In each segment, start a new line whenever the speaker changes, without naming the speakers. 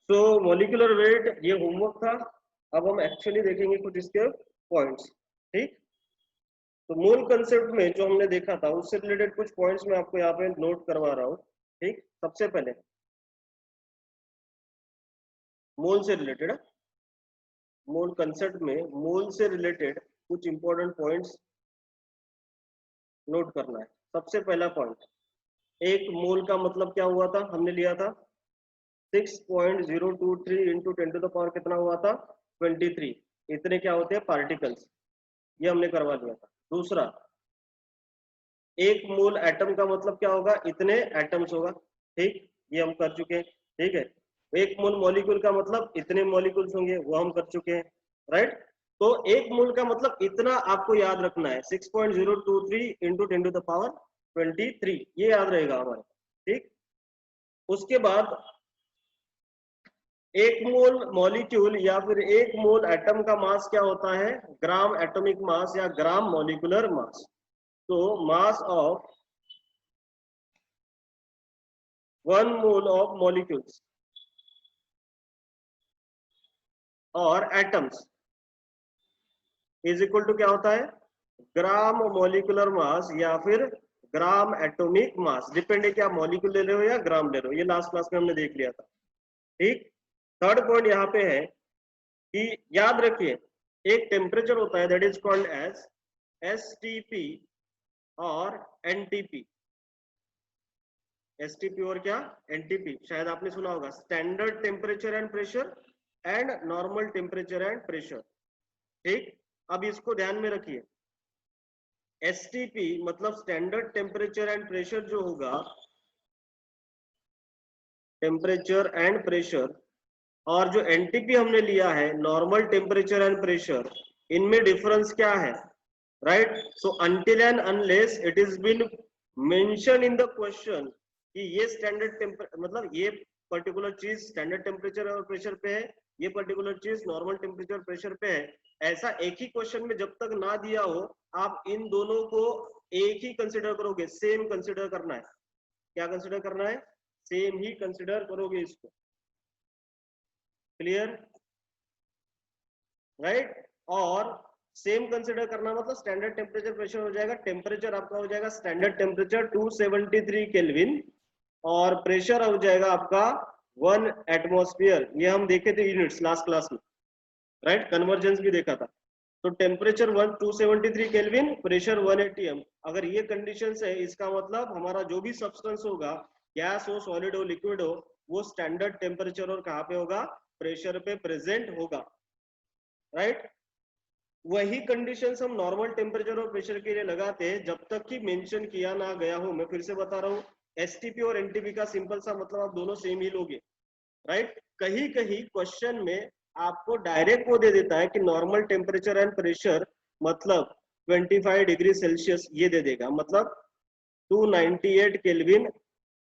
सो molecular weight ये homework था। अब हम एक्चुअली देखेंगे कुछ इसके पॉइंट्स। ठीक, तो मूल कंसेप्ट में जो हमने देखा था उससे रिलेटेड कुछ पॉइंट्स मैं आपको यहाँ पे नोट करवा रहा हूँ। ठीक, सबसे पहले मोल से रिलेटेड, मोल कंसेप्ट में मोल से रिलेटेड कुछ इंपॉर्टेंट पॉइंट्स नोट करना है। सबसे पहला पॉइंट, एक मोल का मतलब क्या हुआ था, हमने लिया था 6.023 इंटू 10 टू द पावर कितना हुआ था 23। इतने क्या होते हैं पार्टिकल्स, ये हमने करवा लिया था। दूसरा, एक मोल एटम का मतलब क्या होगा, इतने एटम्स होगा। ठीक, ये हम कर चुके हैं। ठीक है, एक मोल मॉलिक्यूल का मतलब इतने मॉलिक्यूल्स होंगे, वो हम कर चुके हैं। राइट, तो एक मोल का मतलब इतना आपको याद रखना है, 6.023 इंटू 10 टू द पावर 23, ये याद रहेगा हमारे। ठीक, उसके बाद एक मोल मॉलिक्यूल या फिर एक मोल एटम का मास क्या होता है, ग्राम एटॉमिक मास या ग्राम मॉलिक्यूलर मास। तो mass of 1 mole of molecules और एटम्स इज इक्वल टू क्या होता है, ग्राम मॉलिक्यूलर मास या फिर ग्राम एटॉमिक मास। डिपेंड है कि आप मॉलिक्यूल ले रहे हो या ग्राम ले रहे हो, ये लास्ट क्लास में हमने देख लिया था। ठीक, थर्ड पॉइंट यहाँ पे है कि याद रखिए एक टेम्परेचर होता है that is called as STP और एनटीपी। एसटीपी और क्या, एनटीपी, शायद आपने सुना होगा, standard temperature and pressure and normal temperature and pressure. ठीक, अब इसको ध्यान में रखिए, एसटीपी मतलब स्टैंडर्ड टेम्परेचर एंड प्रेशर जो होगा, टेम्परेचर एंड प्रेशर, और जो एनटीपी हमने लिया है नॉर्मल टेम्परेचर एंड प्रेशर, इनमें डिफरेंस क्या है। Right, so until and unless it is been mention in the question कि ये स्टैंडर्ड टेम्परेचर मतलब ये पर्टिकुलर चीज स्टैंडर्ड टेम्परेचर और प्रेशर पे है, ये पर्टिकुलर चीज नॉर्मल टेम्परेचर प्रेशर पे है, ऐसा एक ही क्वेश्चन में जब तक ना दिया हो, आप इन दोनों को एक ही कंसिडर करोगे, सेम कंसिडर करना है। क्या कंसिडर करना है, सेम ही कंसिडर करोगे इसको। क्लियर, राइट, और सेम कंसिडर करना मतलब स्टैंडर्ड टेम्परेचर प्रेशर हो जाएगा, टेम्परेचर आपका हो जाएगा स्टैंडर्ड टेम्परेचर 273 केल्विन और प्रेशर हो जाएगा आपका 1 एटमॉस्फेयर। ये हम देखे थे यूनिट्स लास्ट क्लास में। राइट, कन्वर्जेंस भी देखा था। तो टेम्परेचर 273 केल्विन, प्रेशर 1 atm। अगर ये कंडीशन है, इसका मतलब हमारा जो भी सब्सटेंस होगा, गैस हो सॉलिड हो लिक्विड हो, वो स्टैंडर्ड टेम्परेचर और कहाँ पे होगा, प्रेशर पे प्रेजेंट होगा। राइट, वही कंडीशंस हम नॉर्मल टेम्परेचर और प्रेशर के लिए लगाते हैं जब तक कि मेंशन किया ना गया हो। मैं फिर से बता रहा हूँ, एसटीपी और एनटीपी का सिंपल सा मतलब आप दोनों सेम ही लोगे। राइट, कहीं कहीं क्वेश्चन में आपको डायरेक्ट वो दे देता है कि नॉर्मल टेम्परेचर एंड प्रेशर मतलब 25 डिग्री सेल्सियस, ये दे देगा, मतलब 298 केल्विन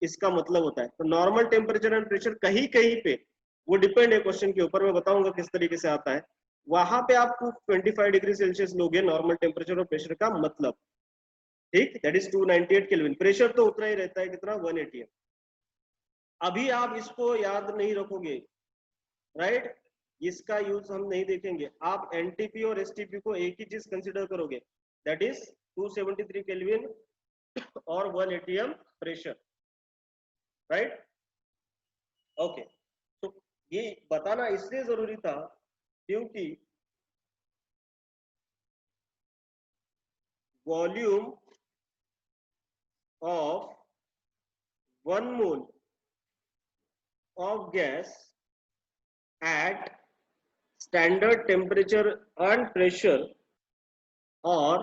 इसका मतलब होता है। तो नॉर्मल टेम्परेचर एंड प्रेशर कहीं कहीं पे, वो डिपेंड है क्वेश्चन के ऊपर, मैं बताऊंगा किस तरीके से आता है, वहां पे आप 25 डिग्री सेल्सियस लोगे नॉर्मल टेम्परेचर और प्रेशर का मतलब। ठीक, दैट इज 298 केल्विन। प्रेशर तो उतना ही रहता है, कितना, 1 atm। अभी आप इसको याद नहीं रखोगे, राइट, इसका यूज हम नहीं देखेंगे, आप एनटीपी और एसटीपी को एक ही चीज कंसिडर करोगे, दैट इज 273 केल्विन और 1 atm प्रेशर। राइट, ओके, तो ये बताना इसलिए जरूरी था क्योंकि volume of 1 mole of gas at standard temperature and pressure और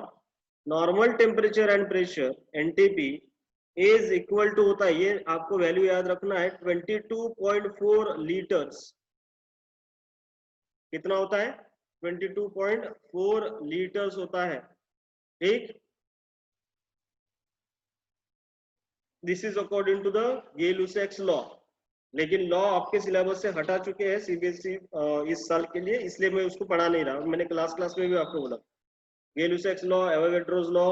normal temperature and pressure NTP is equal to होता है, ये आपको वैल्यू याद रखना है, 22.4 लीटर्स। कितना होता है, 22.4 लीटर्स होता है। ठीक, this is according to the Gay Lussac's law. लेकिन लॉ आपके सिलेबस से हटा चुके हैं सीबीएसई इस साल के लिए, इसलिए मैं उसको पढ़ा नहीं रहा। मैंने क्लास में भी आपको बोला Gay-Lussac's law, Avogadro's law,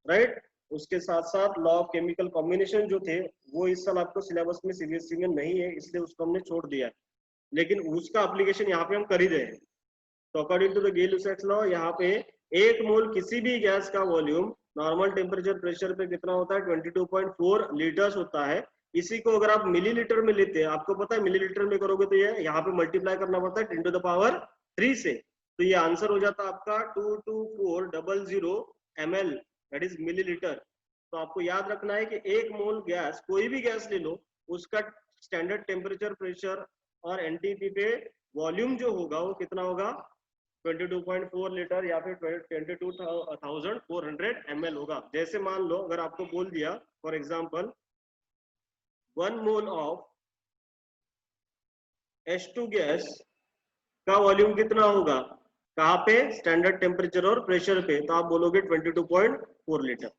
right, उसके साथ साथ लॉ ऑफ केमिकल कॉम्बिनेशन जो थे वो इस साल आपको सिलेबस में सीबीएसई में नहीं है, इसलिए उसको हमने छोड़ दिया है। लेकिन उसका एप्लीकेशन यहाँ पे हम कर ही रहे हैं। तो अकॉर्डिंग टू द गिल-लुसाक्स लॉ यहाँ पे 1 मोल किसी भी गैस का वॉल्यूम नॉर्मल टेम्परेचर प्रेशर पे कितना होता है 22.4 लीटर्स होता है। इसी को अगर आप मिलीलीटर में लेते हैं, आपको पता है मिलीलीटर में करोगे तो ये यहाँ पे मल्टीप्लाई करना पड़ता है 10 टू द पावर 3 से, तो ये आंसर हो जाता है आपका 22400 ml, दैट इज मिलीलीटर। तो आपको याद रखना है कि 1 मोल गैस, कोई भी गैस ले लो, उसका स्टैंडर्ड टेम्परेचर प्रेशर और एनटीपी पे वॉल्यूम जो होगा वो कितना होगा 22.4 लीटर या फिर 22,400 ml होगा। जैसे मान लो अगर आपको बोल दिया for example 1 mole of H2 gas का वॉल्यूम कितना होगा, कहाँ पे, स्टैंडर्ड टेम्परेचर और प्रेशर पे, तो आप बोलोगे 22.4 लीटर।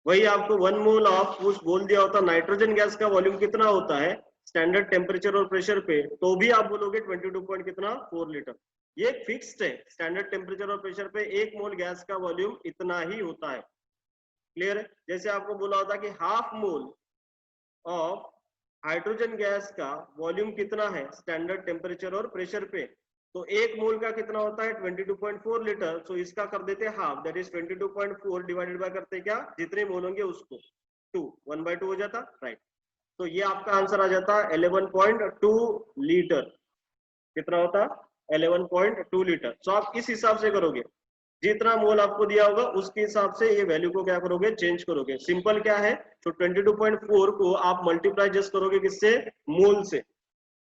वही आपको 1 मोल ऑफ कुछ बोल दिया होता नाइट्रोजन गैस का वॉल्यूम कितना होता है स्टैंडर्ड टेम्परेचर और प्रेशर पे, तो भी आप बोलोगे 22 पॉइंट कितना 4 लीटर। ये फिक्स्ड है, स्टैंडर्ड टेम्परेचर और प्रेशर पे 1 मोल गैस का वॉल्यूम इतना ही होता है। क्लियर है? जैसे आपको बोला होता कि half mole of hydrogen gas का वॉल्यूम कितना है स्टैंडर्ड टेम्परेचर और प्रेशर पे, तो 1 मोल का कितना होता है 22.4 लीटर। सो इसका कर देते हैं half, that is 22.4 divided by करते क्या, जितने मोल होंगे उसको 2, 1/2 हो जाता, राइट। तो ये आपका आंसर आ जाता 11.2 लीटर। कितना होता 11.2 लीटर। सो आप इस हिसाब से करोगे, जितना मोल आपको दिया होगा उसके हिसाब से ये वैल्यू को क्या करोगे, चेंज करोगे। सिंपल क्या है, तो 22.4 को आप मल्टीप्लाई जस्ट करोगे किससे, मोल से।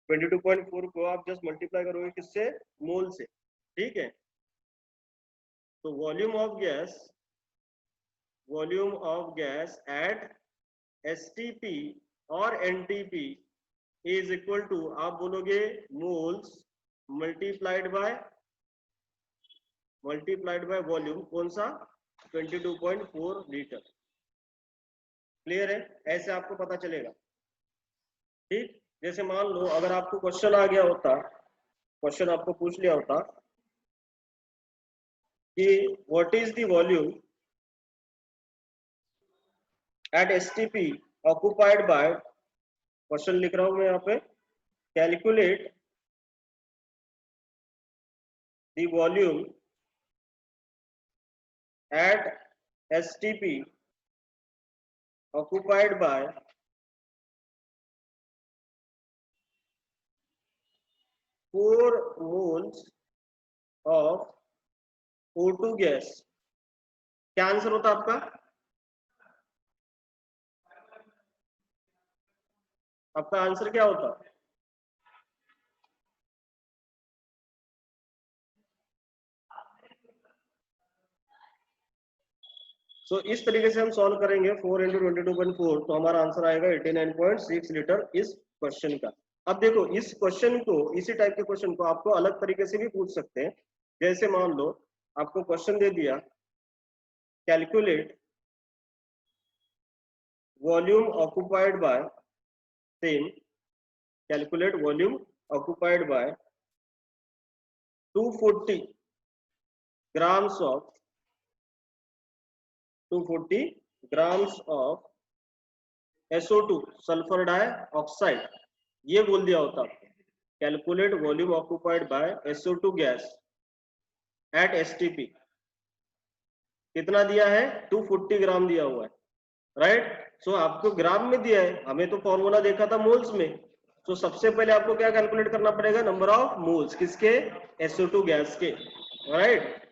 22.4 को आप जस्ट मल्टीप्लाई करोगे किससे, मोल से, ठीक है। तो volume of gas at STP और एनटीपी इज इक्वल टू, आप बोलोगे मोल्स मल्टीप्लाइड बाय वॉल्यूम, कौन सा 22.4 लीटर। क्लियर है? ऐसे आपको पता चलेगा, ठीक। जैसे मान लो अगर आपको क्वेश्चन आ गया होता, क्वेश्चन आपको पूछ लिया होता कि what is the volume at STP occupied by, question लिख रहा हूं मैं यहाँ पे, calculate the volume at STP occupied by 4 moles of O2 gas. क्या आंसर होता आपका? आपका आंसर क्या होता? इस तरीके से हम सॉल्व करेंगे 4 × 22.4, तो हमारा आंसर आएगा 89.6 लीटर इस क्वेश्चन का। अब देखो इस क्वेश्चन को, इसी टाइप के क्वेश्चन को आपको अलग तरीके से भी पूछ सकते हैं। जैसे मान लो आपको क्वेश्चन दे दिया, calculate volume occupied by, same calculate volume occupied by 240 grams of 240 grams of SO2 sulphur dioxide, ये बोल दिया होता calculate volume occupied by SO2 gas at STP. कितना दिया है 240 ग्राम दिया हुआ है, राइट। सो आपको ग्राम में दिया है, हमें तो फॉर्मूला देखा था मोल्स में। तो सबसे पहले आपको क्या कैलकुलेट करना पड़ेगा, नंबर ऑफ मोल्स, किसके, SO2 गैस के, राइट।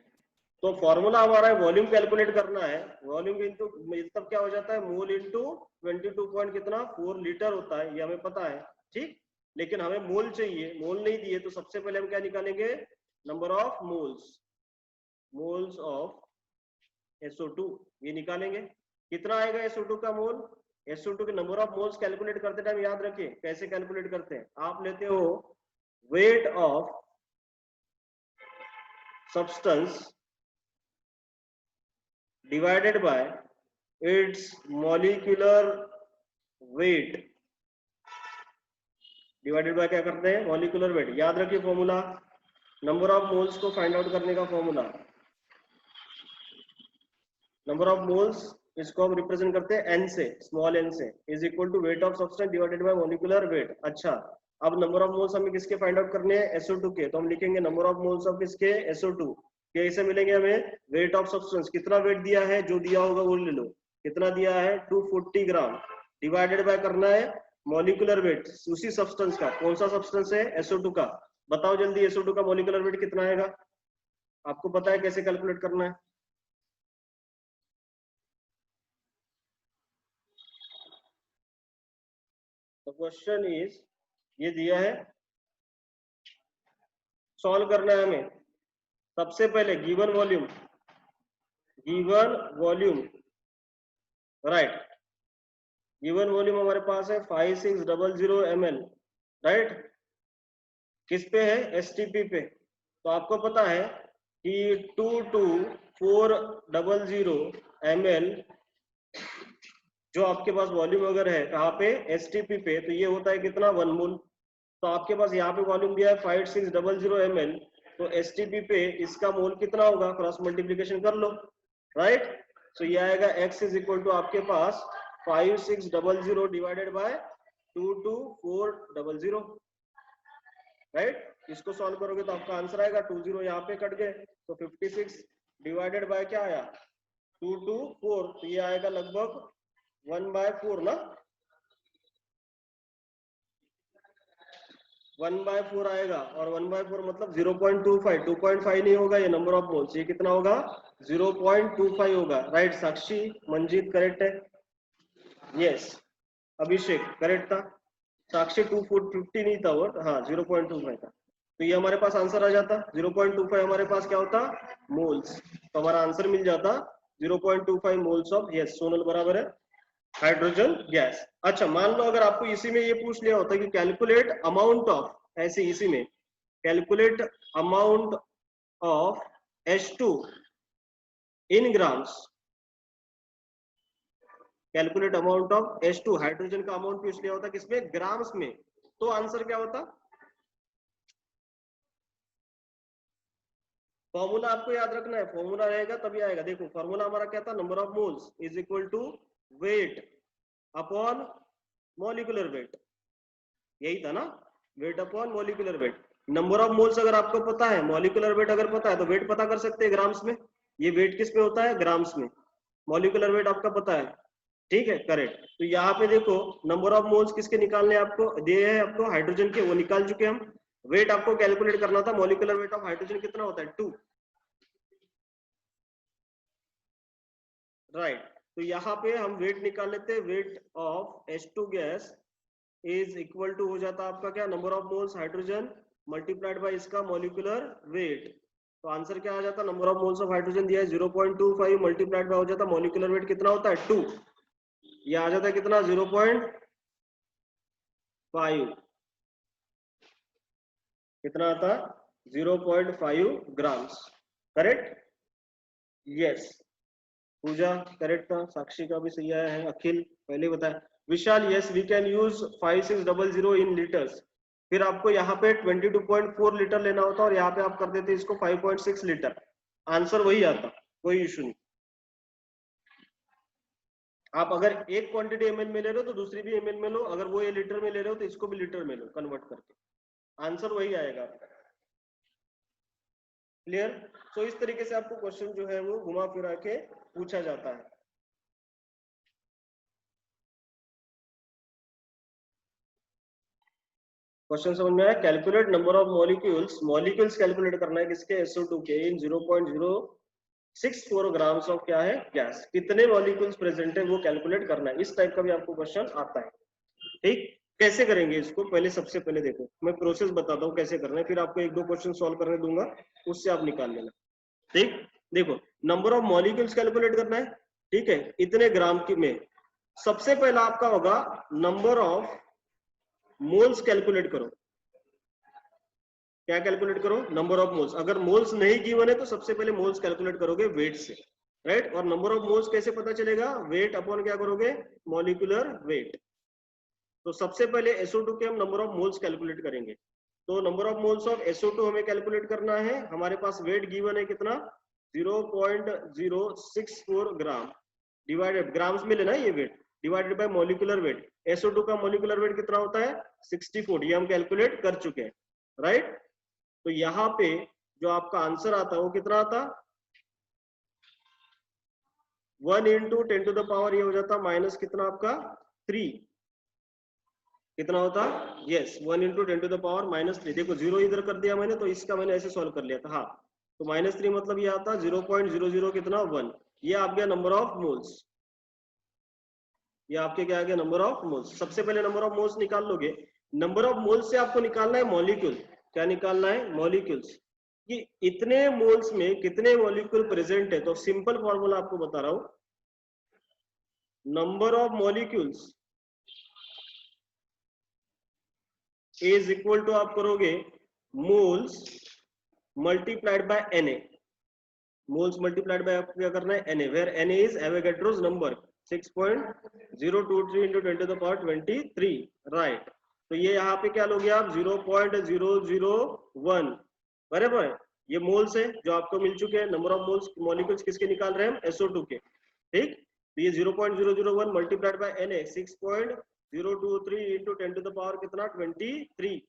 तो फॉर्मूला हमारा वॉल्यूम कैलकुलेट करना है, वॉल्यूम इनटू तब क्या हो जाता है, मोल इनटू 22 पॉइंट कितना 4 लीटर होता है, ये हमें पता है, ठीक। लेकिन हमें मोल चाहिए, मोल नहीं दिए, तो सबसे पहले हम क्या निकालेंगे, number of moles of SO2, ये निकालेंगे। कितना आएगा SO2 का मोल, SO2 के नंबर ऑफ मोल्स कैलकुलेट करते टाइम याद रखिए कैसे कैलकुलेट करते हैं। आप लेते हो wait of substance divided by its molecular weight, divided by क्या करते हैं, मॉलिक्यूलर वेट। याद रखिए फॉर्मूला, नंबर ऑफ मोल्स को फाइंड आउट करने का फॉर्मूला, नंबर ऑफ मोल्स इसको हम रिप्रेजेंट करते हैं n से, स्मॉल n से, is equal to weight of substance divided by molecular weight. अच्छा, अब नंबर ऑफ मोल्स हमें किसके फाइंड आउट करने हैं, SO2 के, तो हम लिखेंगे नंबर ऑफ मोल्स ऑफ किसके, SO2। कैसे मिलेंगे हमें, वेट ऑफ सब्सटेंस, कितना वेट दिया है, जो दिया होगा वो ले लो, कितना दिया है 240 ग्राम, डिवाइडेड बाय करना है मॉलिक्यूलर वेट उसी सब्सटेंस का, कौन सा सब्सटेंस है, SO2 का। बताओ जल्दी SO2 का मॉलिक्यूलर वेट कितना आएगा, आपको पता है कैसे कैलकुलेट करना है। तो क्वेश्चन इज, ये दिया है, सॉल्व करना है हमें। सबसे पहले given volume right, given volume हमारे पास है 5600 ml, राइट, किस पे है, STP पे। तो आपको पता है कि 22400 ml जो आपके पास वॉल्यूम अगर है कहाँ पे, STP पे, तो ये होता है कितना, 1 मोल। तो आपके पास यहाँ पे वॉल्यूम दिया है 5600 ml, तो STP पे इसका मोल कितना होगा, क्रॉस मल्टीप्लीकेशन कर लो, राइट। तो ये आएगा x इज इक्वल टू आपके पास 5600 डिवाइडेड बाय 22400, राइट। इसको सॉल्व करोगे तो आपका आंसर आएगा 20 यहाँ पे कट गए, तो 56 डिवाइडेड बाय क्या आया 224, तो ये आएगा लगभग 1/4 ना, 1/4 आएगा, और 1/4 मतलब 0.25, 2.5 नहीं होगा ये नंबर ऑफ मोल्स, ये कितना होगा 0.25 होगा, राइट। साक्षी, मंजीत करेक्ट है, यस, अभिषेक करेक्ट था, साक्षी 250 नहीं था वो, हाँ 0.25 था। तो ये हमारे पास आंसर आ जाता, 0.25 हमारे पास क्या होता, मोल्स, तो हमारा आंसर मिल जाता 0.25 मोल्स ऑफ, यस सोनल बराबर है, हाइड्रोजन गैस। अच्छा, मान लो अगर आपको इसी में ये पूछ लिया होता कि कैलकुलेट अमाउंट ऑफ, ऐसे इसी में calculate amount of H2 in grams, calculate amount of H2 hydrogen का अमाउंट पूछ लिया होता किसमें, ग्राम्स में, तो आंसर क्या होता, फॉर्मूला आपको याद रखना है, फॉर्मूला रहेगा तभी आएगा। देखो फॉर्मूला हमारा क्या था, number of moles is equal to weight upon molecular weight, यही था ना, weight upon molecular weight. Number of moles अगर आपको पता है, मॉलिक्यूलर वेट अगर पता है, तो वेट पता कर सकते हैं ग्राम्स में, ये वेट किस में होता है, ग्राम्स में, मॉलिक्यूलर वेट आपका पता है, ठीक है करेक्ट। तो यहाँ पे देखो नंबर ऑफ मोल्स किसके निकालने आपको दिए हैं, आपको हाइड्रोजन के, वो निकाल चुके हम। वेट आपको कैलकुलेट करना था, मॉलिक्यूलर वेट ऑफ हाइड्रोजन कितना होता है 2, राइट। तो यहाँ पे हम वेट निकाल लेते हैं, weight of H2 gas is equal to हो जाता आपका क्या, number of moles hydrogen multiplied by इसका मॉलिक्यूलर वेट। तो आंसर क्या आ जाता, number of moles of hydrogen दिया है 0.25 मल्टीप्लाइड बाय हो जाता मॉलिक्यूलर वेट कितना होता है 2, ये आ जाता है कितना 0.5, कितना आता 0.5 ग्राम्स, करेक्ट, यस। पूजा करेक्ट था, साक्षी का भी सही आया है, अखिल पहले बताया, Vishal yes we can use 5600 in litres, फिर आपको यहाँ पे 22.4 लीटर लेना होता और यहाँ पे आप कर देते इसको 5.6 लीटर, आंसर वही आता, कोई इशू नहीं। आप अगर एक क्वांटिटी एमएल में ले रहे हो तो दूसरी भी एमएल में लो, अगर वो ये लीटर में ले रहे हो तो इसको भी लीटर में लो कन्वर्ट करके, आंसर वही आएगा आपका, क्लियर। तो इस तरीके से आपको क्वेश्चन जो है वो घुमा फिरा के पूछा जाता है। क्वेश्चन समझ में आया, calculate number of molecules, molecules calculate करना है किसके, SO2 के, इन 0.064 ग्राम्स ऑफ क्या है, गैस, कितने मॉलिक्यूल्स प्रेजेंट है वो कैलकुलेट करना है। इस टाइप का भी आपको क्वेश्चन आता है, ठीक। कैसे करेंगे इसको, पहले सबसे पहले देखो मैं प्रोसेस बताता हूँ कैसे करना है, फिर आपको एक दो क्वेश्चन सॉल्व करने दूंगा, उससे आप निकाल लेना, ठीक। देखो नंबर ऑफ मॉलिक्यूल्स कैलकुलेट करना है, ठीक है, इतने ग्राम की में सबसे पहला आपका होगा नंबर ऑफ मोल्स कैलकुलेट करो, क्या कैलकुलेट करो, नंबर ऑफ मोल्स। अगर मोल्स नहीं गिवन है तो सबसे पहले मोल्स कैलकुलेट करोगे वेट से, राइट। और नंबर ऑफ मोल्स कैसे पता चलेगा, वेट अपॉन क्या करोगे, मॉलिक्यूलर वेट। तो सबसे पहले SO2 के हम नंबर ऑफ मोल्स कैलकुलेट करेंगे, तो number of moles of SO2 हमें कैलकुलेट करना है, हमारे पास वेट गिवन है कितना 0.064 ग्राम, डिवाइडेड ग्राम्स में लेना है ये weight, divided by molecular weight, SO2 का मोलिकुलर वेट कितना होता है 64, ये हम कैलकुलेट कर चुके हैं, राइट। तो यहाँ पे जो आपका आंसर आता है वो कितना आता, 1 इंटू 10 टू द पावर ये हो जाता माइनस कितना आपका 3, कितना होता, yes 1 into 10 to the power -3। देखो जीरो इधर कर दिया मैंने, तो इसका मैंने ऐसे सॉल्व कर लिया था। हाँ, तो -3 मतलब ये आता 0.00 कितना 1, ये आप गया नंबर ऑफ मोल्स, ये आपके क्या आ गया नंबर ऑफ मोल्स। सबसे पहले नंबर ऑफ मोल्स निकाल लोगे। नंबर ऑफ मोल्स से आपको निकालना है मॉलिक्यूल, क्या निकालना है मॉलिक्यूल्स, कि इतने मोल्स में कितने मॉलिक्यूल प्रेजेंट है। तो सिंपल फॉर्मूला आपको बता रहा हूं, number of molecules is equal to आप करोगे moles multiplied by Na, moles multiplied by आपको क्या करना है Na, where Na is Avogadro's number 6.023 into 10 to the power 23, right. तो ये यहाँ पे क्या लोगे आप 0.001 बराबर। ये मोल्स है जो आपको मिल चुके हैं, नंबर ऑफ मोल्स मॉलिक्यूल्स किसके निकाल रहे हैं हम SO2 के, ठीक। तो ये 0.001 multiplied by Na 6.023 into 10 to the power कितना 23,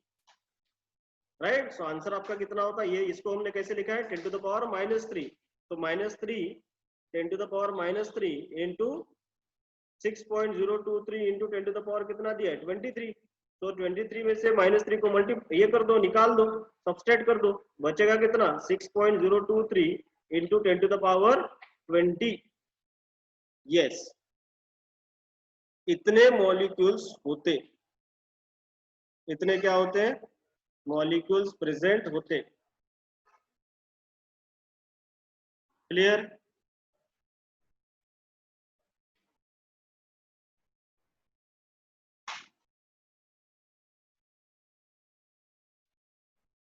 राइट। सो आंसर आपका कितना होता है, ये इसको हमने कैसे लिखा है 10 to the power -3, तो -3 10 to the power -3 into 6.023 into 10 to the power कितना दिया है 23। तो 23 में से -3 को मल्टी ये कर दो, निकाल दो, सबस्ट्रैक्ट कर दो, बचेगा कितना 6.023 into 10 to the power 20। Yes, इतने मॉलिक्यूल्स होते, इतने क्या होते हैं मॉलिक्यूल्स प्रेजेंट होते। क्लियर।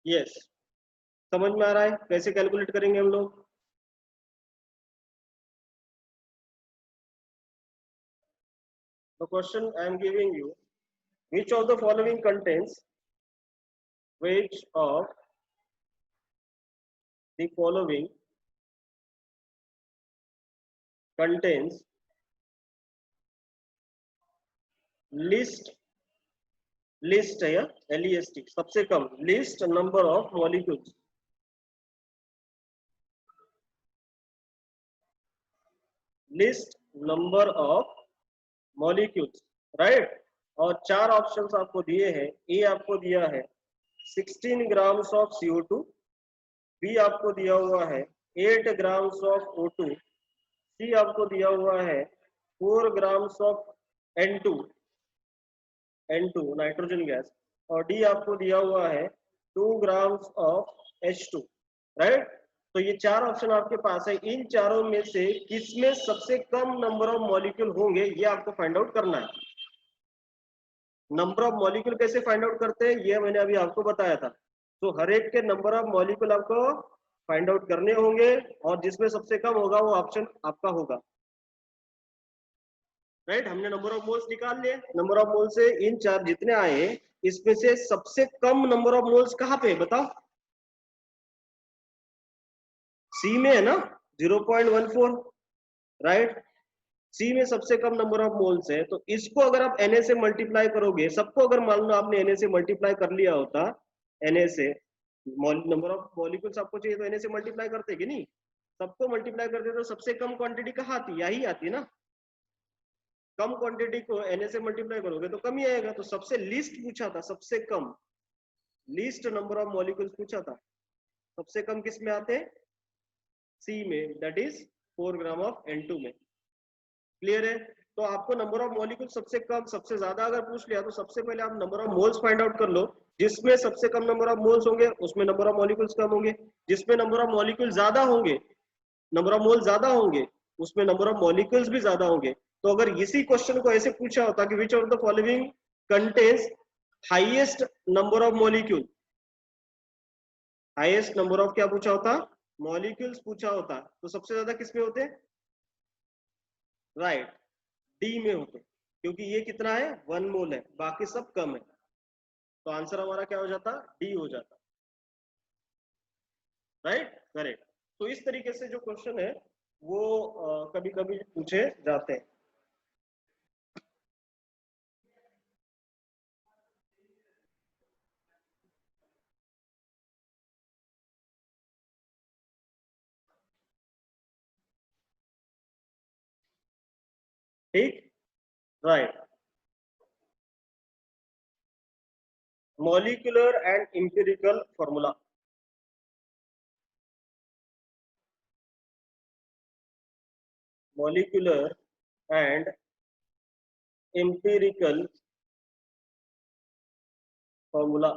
यस, समझ में आ रहा है कैसे कैलकुलेट करेंगे हम लोग। The question I am giving you, which of the following contains, which of the following contains least, least है या LEST, सबसे कम least number of molecules, least number of molecules, right. और चार ऑप्शंस आपको दिए हैं। ए आपको दिया है 16 ग्राम्स ऑफ CO2, बी आपको दिया हुआ है 8 ग्राम्स ऑफ O2, सी आपको दिया हुआ है 4 grams of N2 nitrogen gas, और डी आपको दिया हुआ है 2 ग्राम्स ऑफ H2, राइट। तो ये चार ऑप्शन आपके पास है, इन चारों में से किसमें सबसे कम नंबर ऑफ मॉलिक्यूल होंगे ये आपको फाइंड आउट करना है। नंबर ऑफ मॉलिक्यूल कैसे फाइंड आउट करते हैं ये मैंने अभी आपको बताया था। तो हर एक के नंबर ऑफ मॉलिक्यूल आपको फाइंड आउट करने होंगे, और जिसमें सबसे कम होगा वो ऑप्शन आपका होगा, राइट। हमने नंबर ऑफ मोल्स निकाल लिए, नंबर ऑफ मोल्स से इन चार जितने आए इसमें से सबसे कम नंबर ऑफ मोल्स कहाँ पे बताओ, सी में है ना 0.14, राइट। सी में सबसे कम नंबर ऑफ मोल्स है, तो इसको अगर आप Na से मल्टीप्लाई करोगे, सबको अगर मान लो आपने Na से मल्टीप्लाई कर लिया होता, Na से नंबर ऑफ मॉलिक्यूल्स आपको चाहिए तो Na से मल्टीप्लाई करते कि नहीं, सबको मल्टीप्लाई करते तो सबसे कम क्वांटिटी कहाँ आती, यही आती ना। कम क्वांटिटी को Na से मल्टीप्लाई करोगे तो कम ही आएगा। तो सबसे लीस्ट पूछा था, सबसे कम लीस्ट नंबर ऑफ मॉलिक्यूल्स पूछा था, सबसे कम किस में आते हैं सी में, that is 4 gram of N2 में। क्लियर है। तो आपको नंबर ऑफ मॉलिक्यूल सबसे कम सबसे ज्यादा अगर पूछ लिया तो सबसे पहले आप number of moles find out कर लो, जिसमें सबसे कम नंबर ऑफ मोल्स होंगे उसमें नंबर ऑफ मॉलिक्यूल्स कम होंगे, जिसमें नंबर ऑफ मॉलिक्यूल ज्यादा होंगे, नंबर ऑफ मोल ज्यादा होंगे उसमें नंबर ऑफ मॉलिक्यूल्स भी ज्यादा होंगे। तो अगर इसी क्वेश्चन को ऐसे पूछा होता कि which of the following contains highest number of molecule, highest number of क्या पूछा होता मॉलिक्यूल्स पूछा होता, तो सबसे ज्यादा किसमें होते, राइट डी में होते, क्योंकि ये कितना है 1 मोल है, बाकी सब कम है। तो आंसर हमारा क्या हो जाता डी हो जाता, राइट करेक्ट। तो इस तरीके से जो क्वेश्चन है वो कभी कभी पूछे जाते हैं। ठीक, right. Molecular and empirical formula. Molecular and empirical formula.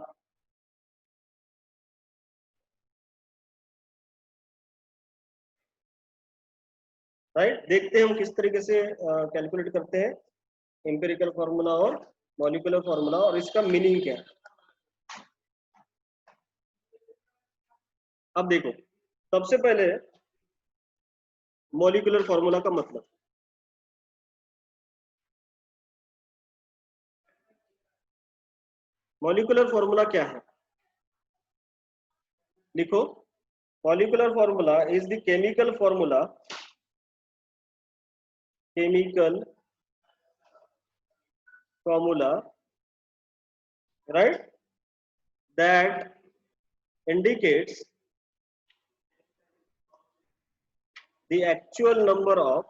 Right, देखते हैं हम किस तरीके से कैलकुलेट करते हैं एम्पिरिकल फॉर्मूला और मॉलिक्यूलर फॉर्मूला, और इसका मीनिंग क्या है। अब देखो, सबसे पहले मॉलिक्यूलर फॉर्मूला का मतलब। मॉलिक्यूलर फॉर्मूला क्या है, लिखो। Molecular formula is the chemical formula, chemical formula, right, that indicates the actual number of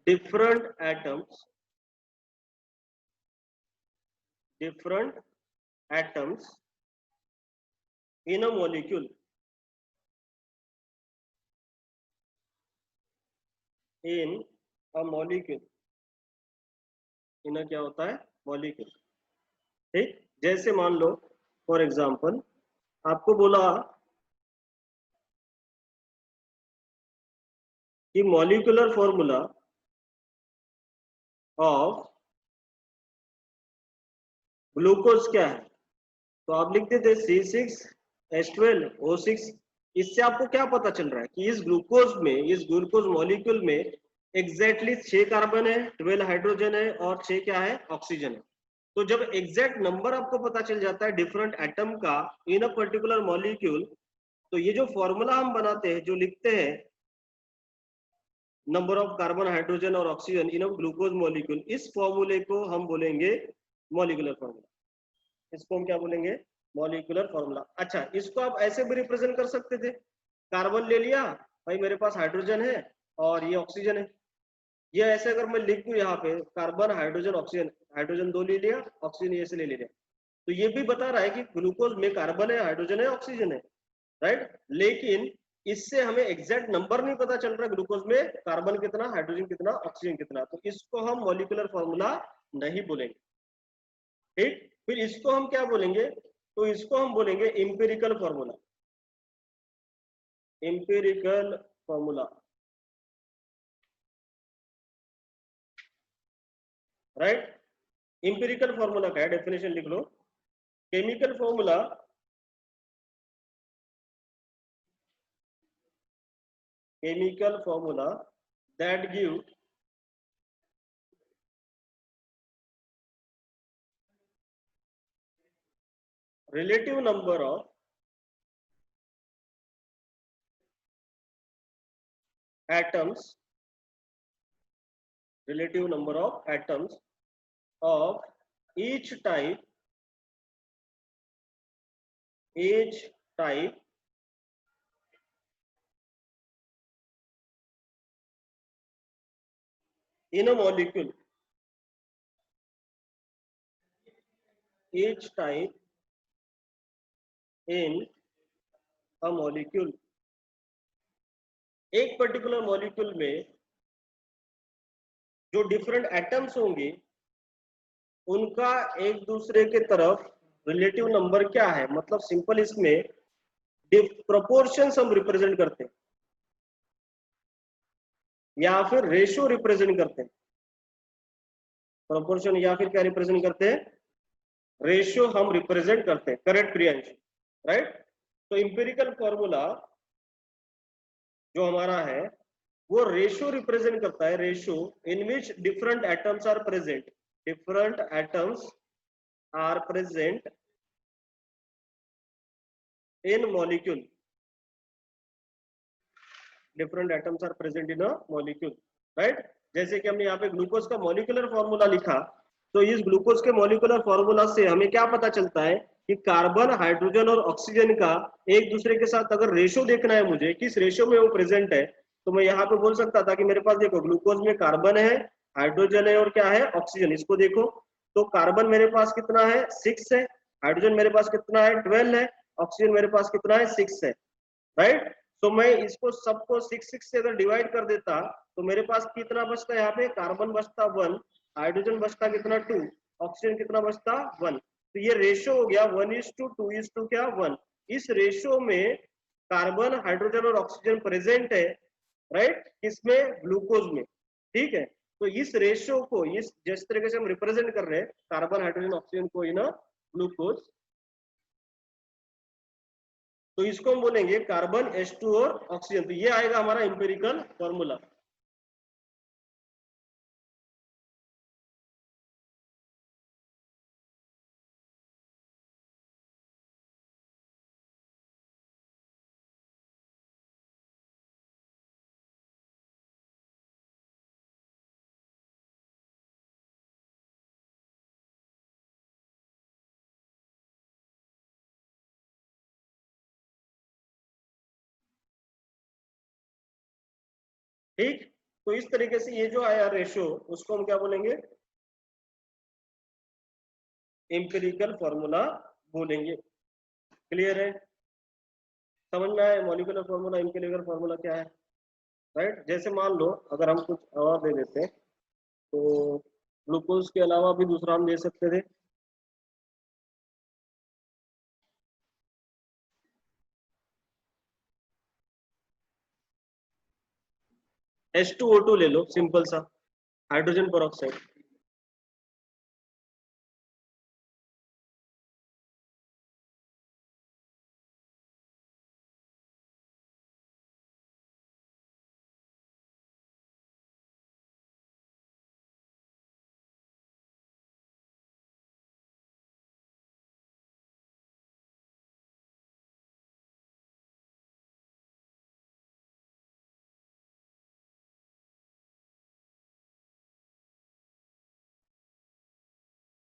different atoms in a molecule, in a molecule, इन क्या होता है, मॉलिक्यूल। ठीक, जैसे मान लो फॉर एग्जांपल आपको बोला कि मॉलिक्यूलर फॉर्मूला ऑफ ग्लूकोज क्या है, तो आप लिख देते C6H12O6। इससे आपको क्या पता चल रहा है कि इस ग्लूकोज मॉलिक्यूल में एग्जैक्टली 6 कार्बन है, 12 हाइड्रोजन है और 6 क्या है, ऑक्सीजन है। तो जब एग्जैक्ट नंबर आपको पता चल जाता है डिफरेंट एटम का इन अ पर्टिकुलर मॉलिक्यूल, तो ये जो फॉर्मूला हम बनाते हैं, जो लिखते हैं नंबर ऑफ कार्बन, हाइड्रोजन और oxygen in a glucose molecule, इस फॉर्मूले को हम बोलेंगे मॉलिक्यूलर फॉर्मूला। इसको हम क्या बोलेंगे, मॉलिक्यूलर फॉर्मूला। अच्छा, इसको आप ऐसे भी रिप्रेजेंट कर सकते थे, कार्बन ले लिया भाई, मेरे पास हाइड्रोजन है और ये ऑक्सीजन है। ये ऐसे अगर मैं लिख दूं यहाँ पे कार्बन हाइड्रोजन ऑक्सीजन, हाइड्रोजन 2 ले लिया, ऑक्सीजन ऐसे ले लिया, तो ये भी बता रहा है कि ग्लूकोज में कार्बन है, हाइड्रोजन है, ऑक्सीजन है, राइट। लेकिन इससे हमें एग्जैक्ट नंबर नहीं पता चल रहा ग्लूकोज में कार्बन कितना, हाइड्रोजन कितना, ऑक्सीजन कितना, तो इसको हम मॉलिक्यूलर फॉर्मूला नहीं बोलेंगे। ठीक, फिर इसको हम क्या बोलेंगे, तो इसको हम बोलेंगे empirical formula. Empirical formula, right. Empirical formula का है, डेफिनेशन लिख लो। Chemical formula that give relative number of atoms, of each type in a molecule, each type in a molecule। एक पर्टिकुलर मॉलिक्यूल में जो डिफरेंट एटम्स होंगे उनका एक दूसरे के तरफ रिलेटिव नंबर क्या है, मतलब सिंपल इसमें प्रोपोर्शंस हम रिप्रेजेंट करते हैं या फिर रेशियो रिप्रेजेंट करते हैं। प्रोपोर्शन या फिर क्या रिप्रेजेंट करते हैं, रेशियो हम रिप्रेजेंट करते हैं। Correct Priyansh, right. तो इंपेरिकल फॉर्मूला जो हमारा है वो रेशियो रिप्रेजेंट करता है, ratio in which different atoms are present, different atoms are present in molecule, different atoms are present in a molecule, right। जैसे कि हमने यहाँ पे ग्लूकोज का मॉलिक्यूलर फॉर्मूला लिखा, तो इस ग्लूकोज के मॉलिक्यूलर फॉर्मूला से हमें क्या पता चलता है कि कार्बन, हाइड्रोजन और ऑक्सीजन का एक दूसरे के साथ अगर रेशो देखना है मुझे, किस रेशो में वो प्रेजेंट है, तो मैं यहाँ पे बोल सकता था कि मेरे पास देखो ग्लूकोज में कार्बन है, हाइड्रोजन है और क्या है, ऑक्सीजन। इसको देखो तो कार्बन मेरे पास कितना है, 6 है, हाइड्रोजन मेरे पास कितना है, 12 है, ऑक्सीजन मेरे पास कितना है, 6 है, राइट। तो मैं इसको सबको 6 से अगर डिवाइड कर देता तो मेरे पास कितना बचता है, यहाँ पे कार्बन बचता 1, हाइड्रोजन बचता कितना 2, ऑक्सीजन कितना बचता 1। तो ये रेशो हो गया 1:2:2 क्या 1। इस रेशो में कार्बन, हाइड्रोजन और ऑक्सीजन प्रेजेंट है, राइट, किसमें, ग्लूकोज में। ठीक है, तो इस रेशो को, इस जिस तरीके से हम रिप्रेजेंट कर रहे हैं कार्बन, हाइड्रोजन, ऑक्सीजन को इन ग्लूकोज, तो इसको हम बोलेंगे कार्बन, H2 और ऑक्सीजन। तो ये आएगा हमारा इंपेरिकल फॉर्मूला। ठीक, तो इस तरीके से ये जो आया रेशो, उसको हम क्या बोलेंगे, एम्पिरिकल फॉर्मूला बोलेंगे। क्लियर है, समझ में आया मॉलिक्यूलर फॉर्मूला, एम्पिरिकल फॉर्मूला क्या है, राइट। जैसे मान लो अगर हम कुछ और दे देते तो ग्लूकोज के अलावा भी दूसरा हम दे सकते थे। H2O2 ले लो, सिंपल सा, हाइड्रोजन पेरोक्साइड।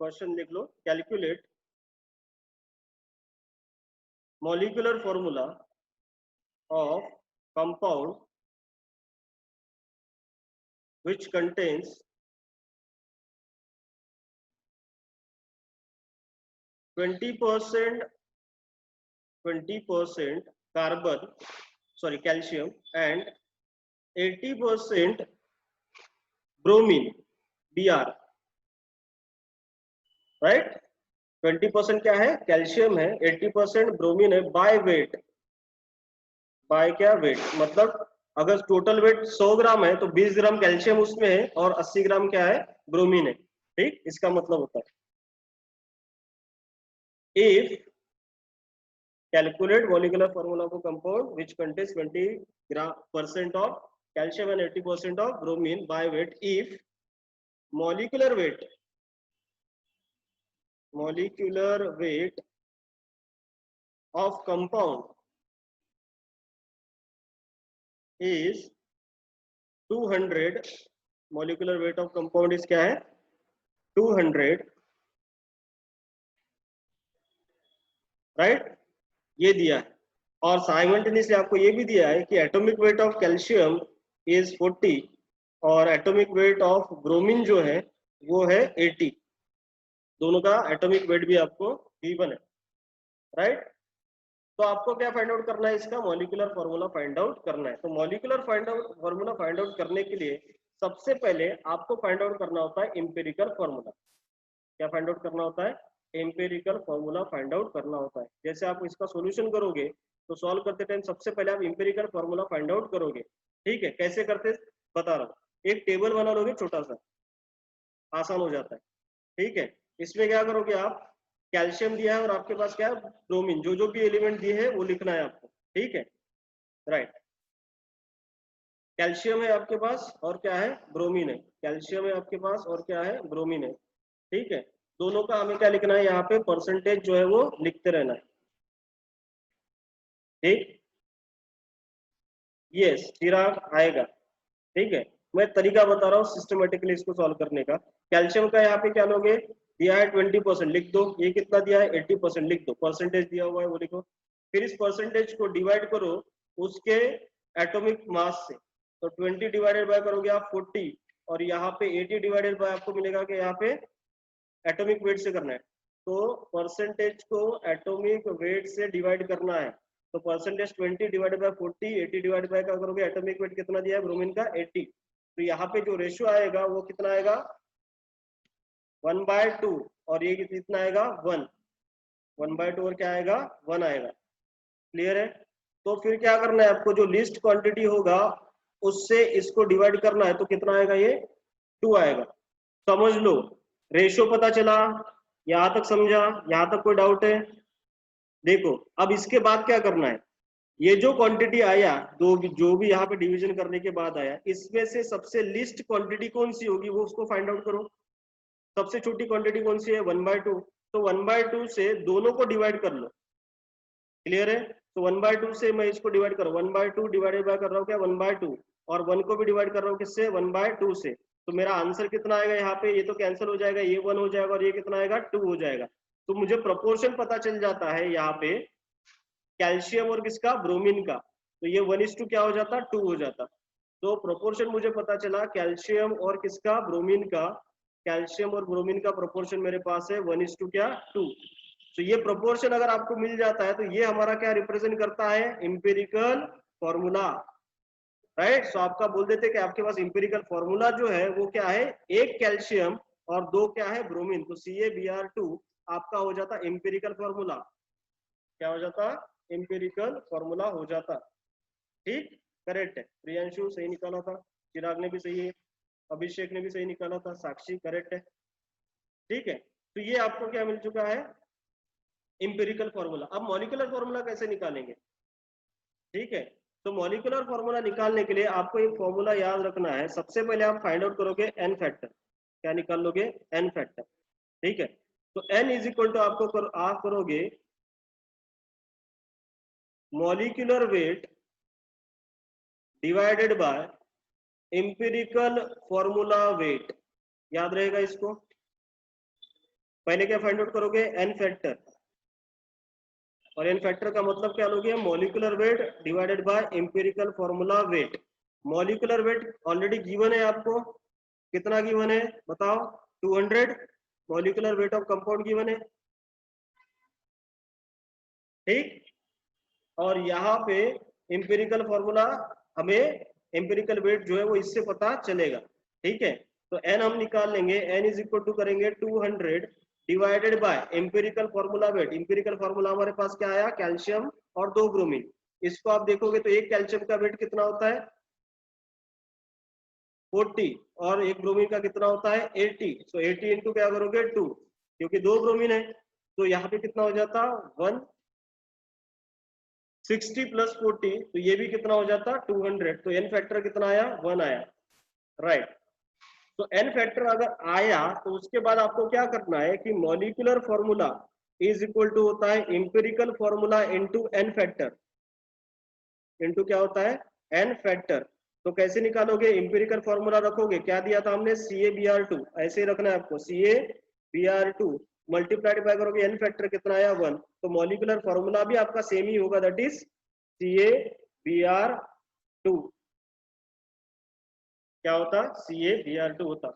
क्वेश्चन लिख लो, calculate molecular formula of compound which contains 20% carbon, sorry, calcium and 80% bromine, Br, right. 20% क्या है, कैल्शियम है, 80% ब्रोमीन है, बाय वेट, बाय क्या, वेट, मतलब अगर टोटल वेट 100 ग्राम है तो 20 ग्राम कैल्शियम उसमें है और 80 ग्राम क्या है, ब्रोमीन है। ठीक, इसका मतलब होता है if calculate molecular formula of a compound which contains 20% of calcium and 80% of bromine by weight if molecular weight of compound is 200, molecular weight of compound is क्या है, 200, राइट, ये दिया है। और साइमल्टेनियसली आपको ये भी दिया है कि atomic weight of calcium is 40 और एटॉमिक वेट ऑफ ब्रोमीन जो है वो है 80। दोनों का एटॉमिक वेट भी आपको गिवन है, राइट। तो आपको क्या फाइंड आउट करना है, इसका मॉलिक्यूलर फॉर्मूला फाइंड आउट करना है। तो मॉलिक्यूलर फॉर्मूला फाइंड आउट करने के लिए सबसे पहले आपको फाइंड आउट करना होता है एम्पिरिकल फॉर्मूला। क्या फाइंड आउट करना होता है, एम्पिरिकल फॉर्मूला फाइंड आउट करना होता है। जैसे आप इसका सॉल्यूशन करोगे तो सॉल्व करते टाइम सबसे पहले आप एम्पिरिकल फॉर्मूला फाइंड आउट करोगे। ठीक है, कैसे करते बता रहा हूँ, एक टेबल बना लोगे छोटा सा, आसान हो जाता है। ठीक है, इसमें क्या करोगे आप, कैल्शियम दिया है और आपके पास क्या है, ब्रोमीन, जो जो भी एलिमेंट दिए हैं वो लिखना है आपको। ठीक है, राइट, कैल्शियम है आपके पास और क्या है, ब्रोमीन है, कैल्शियम है आपके पास और क्या है, ब्रोमीन है। ठीक है, दोनों का हमें क्या लिखना है, यहाँ पे परसेंटेज जो है वो लिखते रहना है। ठीक, यस, चिराग आएगा। ठीक है, मैं तरीका बता रहा हूँ सिस्टमेटिकली इसको सॉल्व करने का। कैल्शियम का यहाँ पे क्या लोगे, दिया है 20%, लिख दो। ये कितना दिया है 80%, लिख दो। परसेंटेज दिया हुआ है वो लिखो। फिर इस परसेंटेज को डिवाइड करो उसके एटॉमिक मास से। तो 20 डिवाइडेड बाय करोगे आप 40, और यहाँ पे 80 डिवाइडेड बाय आपको मिलेगा कि यहाँ पे एटॉमिक वेट से करना है। तो परसेंटेज को एटॉमिक वेट से डिवाइड करना है। तो percentage 20 divided by 40, 80 divided by क्या करोगे, एटॉमिक वेट कितना दिया है ब्रोमीन का 80। तो यहाँ पे जो रेशियो आएगा वो कितना आएगा 1/2, और ये कितना आएगा 1, 1/2 और क्या आएगा 1 आएगा। क्लियर है। तो फिर क्या करना है आपको, जो लिस्ट क्वांटिटी होगा उससे इसको डिवाइड करना है। तो कितना आएगा, ये 2 आएगा। समझ लो, रेशियो पता चला, यहां तक समझा, यहां तक कोई डाउट है? देखो अब इसके बाद क्या करना है, ये जो क्वांटिटी आया, जो भी यहाँ पे डिवीजन करने के बाद आया, इसमें से सबसे लिस्ट क्वांटिटी कौन सी होगी वो उसको फाइंड आउट करो। सबसे छोटी क्वांटिटी कौन सी है 1/2। तो 1/2 से दोनों को डिवाइड कर लो। क्लियर है। तो 1/2 से मैं इसको डिवाइड कर रहा हूँ, 1/2 डिवाइडेड बाय कर रहा हूँ क्या 1/2, और 1 को भी डिवाइड कर रहा हूँ किससे 1/2 से। तो मेरा आंसर कितना आएगा, यहाँ पे ये तो कैंसिल हो जाएगा, ये 1 हो जाएगा और ये कितना आएगा 2 हो जाएगा। तो मुझे प्रोपोर्शन पता चल जाता है यहाँ पे कैल्शियम और किसका, ब्रोमीन का। तो ये 1:2 क्या हो जाता, 2 हो जाता। तो प्रोपोर्शन मुझे पता चला कैल्शियम और किसका, ब्रोमीन का। कैल्शियम और ब्रोमीन का प्रोपोर्शन मेरे पास है 1:2 क्या 2। तो ये प्रोपोर्शन अगर आपको मिल जाता है तो ये हमारा क्या रिप्रेजेंट करता है, एम्पिरिकल फॉर्मूला। राइट। सो आपका बोल देते कि आपके पास एम्पिरिकल फॉर्मूला जो है वो क्या है, 1 कैल्शियम और 2 क्या है ब्रोमीन। तो CaBr2 आपका हो जाता एम्पिरिकल फॉर्मूला। क्या हो जाता, एम्पिरिकल फॉर्मूला हो जाता। ठीक, करेक्ट है। प्रियांशु सही निकाला था, चिराग ने भी सही है, अभिषेक ने भी सही निकाला था, साक्षी करेक्ट है। ठीक है, तो ये आपको क्या मिल चुका है, एम्पिरिकल फॉर्मूला। अब मॉलिक्यूलर फॉर्मूला कैसे निकालेंगे। ठीक है, तो मॉलिक्यूलर फॉर्मूला निकालने के लिए आपको एक फॉर्मूला याद रखना है। सबसे पहले आप फाइंड आउट करोगे एन फैक्टर। क्या निकाल लोगे, एन फैक्टर। ठीक है, तो एन इज इक्वल टू आपको आप करोगे molecular weight divided bye empirical formula wait. याद रहेगा इसको। पहले क्या फाइंड आउट करोगे, एन फैक्टर, और एन फैक्टर का मतलब क्या लोगे, molecular weight divided bye empirical formula wait. Molecular weight already given है आपको, कितना गिवन है बताओ, 200 molecular weight of compound given है। ठीक, और यहाँ पे एम्पिरिकल फॉर्मूला हमें एम्पिरिकल वेट जो है वो इससे पता चलेगा। ठीक है, तो एन हम निकाल लेंगे, एन इज इक्वल टू करेंगे 200 divided by empirical formula wait. Empirical formula हमारे पास क्या आया, कैल्शियम और 2 ब्रोमीन। इसको आप देखोगे तो एक कैल्शियम का वेट कितना होता है 40, और एक ब्रोमीन का कितना होता है 80। सो 80 इंटू क्या करोगे 2, क्योंकि 2 ब्रोमीन है। तो यहाँ पे कितना हो जाता 160 प्लस 40, तो ये भी कितना हो जाता 200। तो एन फैक्टर कितना आया 1 आया। राइट। तो एन फैक्टर अगर आया तो उसके बाद आपको क्या करना है कि molecular formula is equal to होता है empirical formula into N factor. Into क्या होता है, एन फैक्टर। तो कैसे निकालोगे, एम्पिरिकल फॉर्मूला रखोगे, क्या दिया था हमने CaBr2, ऐसे ही रखना है आपको CaBr2 मल्टीप्लाइड बाय करोगे एन फैक्टर कितना आया 1। तो मॉलिक्यूलर फॉर्मूला भी आपका सेम ही होगा, दैट इज CaBr2। क्या होता, CaBr2 होता।